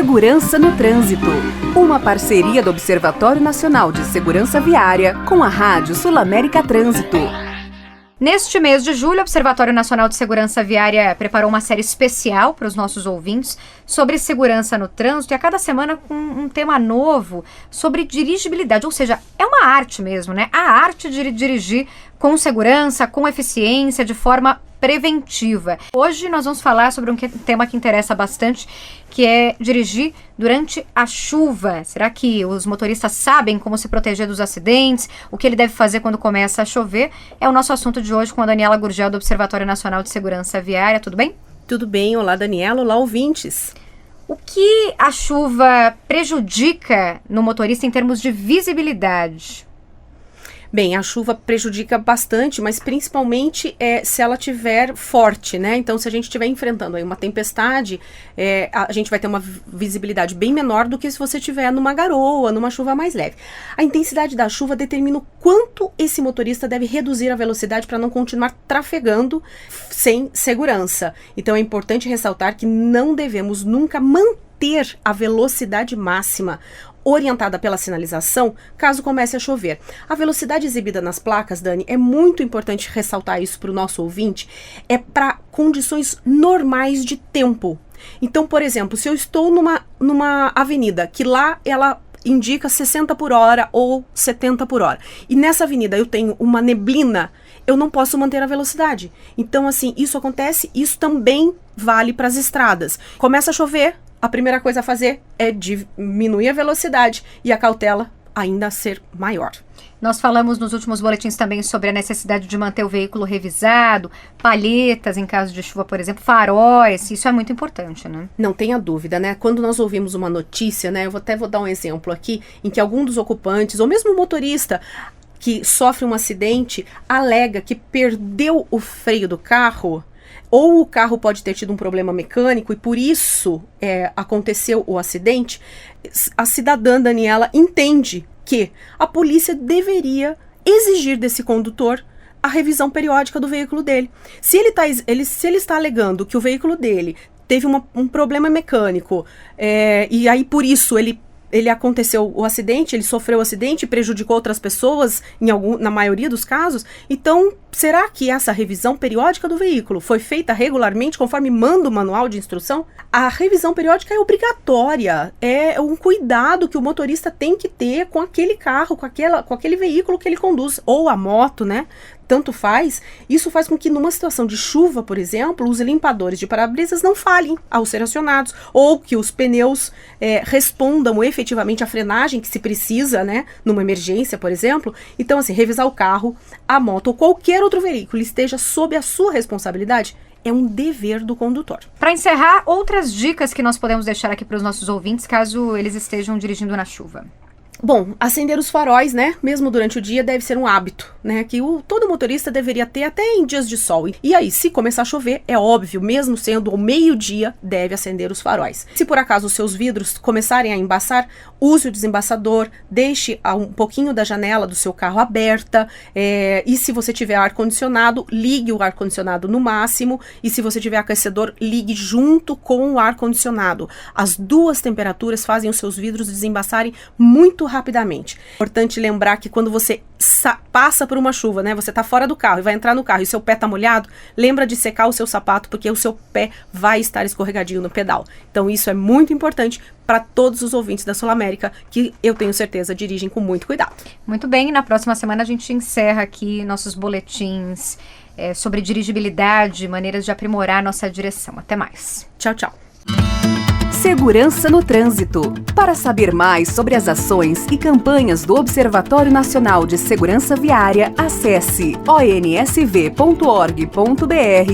Segurança no Trânsito, uma parceria do Observatório Nacional de Segurança Viária com a Rádio Sul-América Trânsito. Neste mês de julho, o Observatório Nacional de Segurança Viária preparou uma série especial para os nossos ouvintes sobre segurança no trânsito e a cada semana com um tema novo sobre dirigibilidade, ou seja, é uma arte mesmo, né? A arte de dirigir com segurança, com eficiência, de forma preventiva. Hoje nós vamos falar sobre um tema que interessa bastante, que é dirigir durante a chuva. Será que os motoristas sabem como se proteger dos acidentes? O que ele deve fazer quando começa a chover? É o nosso assunto de hoje com a Daniela Gurgel, do Observatório Nacional de Segurança Viária. Tudo bem? Tudo bem. Olá, Daniela. Olá, ouvintes. O que a chuva prejudica no motorista em termos de visibilidade? Bem, a chuva prejudica bastante, mas principalmente se ela estiver forte, né? Então, se a gente estiver enfrentando aí uma tempestade, a gente vai ter uma visibilidade bem menor do que se você estiver numa garoa, numa chuva mais leve. A intensidade da chuva determina o quanto esse motorista deve reduzir a velocidade para não continuar trafegando sem segurança. Então, é importante ressaltar que não devemos nunca manter a velocidade máxima orientada pela sinalização, caso comece a chover. A velocidade exibida nas placas, Dani, é muito importante ressaltar isso para o nosso ouvinte, é para condições normais de tempo. Então, por exemplo, se eu estou numa avenida, que lá ela indica 60 por hora ou 70 por hora, e nessa avenida eu tenho uma neblina, eu não posso manter a velocidade. Então, assim, isso acontece, isso também vale para as estradas. Começa a chover, a primeira coisa a fazer é diminuir a velocidade e a cautela ainda ser maior. Nós falamos nos últimos boletins também sobre a necessidade de manter o veículo revisado, palhetas em caso de chuva, por exemplo, faróis, isso é muito importante, né? Não tenha dúvida, né? Quando nós ouvimos uma notícia, né, eu vou dar um exemplo aqui, em que algum dos ocupantes, ou mesmo o motorista que sofre um acidente, alega que perdeu o freio do carro, ou o carro pode ter tido um problema mecânico e por isso aconteceu o acidente, a cidadã Daniela entende que a polícia deveria exigir desse condutor a revisão periódica do veículo dele. Se ele está alegando que o veículo dele teve um problema mecânico e aí por isso ele aconteceu o acidente, ele sofreu o acidente e prejudicou outras pessoas, na maioria dos casos. Então, será que essa revisão periódica do veículo foi feita regularmente, conforme manda o manual de instrução? A revisão periódica é obrigatória, é um cuidado que o motorista tem que ter com aquele carro, com aquele veículo que ele conduz, ou a moto, né? Tanto faz, isso faz com que numa situação de chuva, por exemplo, os limpadores de para-brisas não falhem ao ser acionados, ou que os pneus respondam efetivamente à frenagem que se precisa, né, numa emergência, por exemplo. Então, assim, revisar o carro, a moto ou qualquer outro veículo esteja sob a sua responsabilidade, é um dever do condutor. Para encerrar, outras dicas que nós podemos deixar aqui para os nossos ouvintes, caso eles estejam dirigindo na chuva. Bom, acender os faróis, né, mesmo durante o dia, deve ser um hábito, né, que todo motorista deveria ter até em dias de sol. E aí, se começar a chover, é óbvio, mesmo sendo ao meio-dia, deve acender os faróis. Se por acaso os seus vidros começarem a embaçar, use o desembaçador, deixe um pouquinho da janela do seu carro aberta, e se você tiver ar-condicionado, ligue o ar-condicionado no máximo, e se você tiver aquecedor, ligue junto com o ar-condicionado. As duas temperaturas fazem os seus vidros desembaçarem muito rapidamente. Importante lembrar que quando você passa por uma chuva, né, você tá fora do carro e vai entrar no carro e seu pé tá molhado, lembra de secar o seu sapato, porque o seu pé vai estar escorregadio no pedal. Então isso é muito importante para todos os ouvintes da Sul-América, que eu tenho certeza dirigem com muito cuidado. Muito bem, na próxima semana a gente encerra aqui nossos boletins sobre dirigibilidade, maneiras de aprimorar nossa direção. Até mais. Tchau, tchau. Segurança no Trânsito. Para saber mais sobre as ações e campanhas do Observatório Nacional de Segurança Viária, acesse onsv.org.br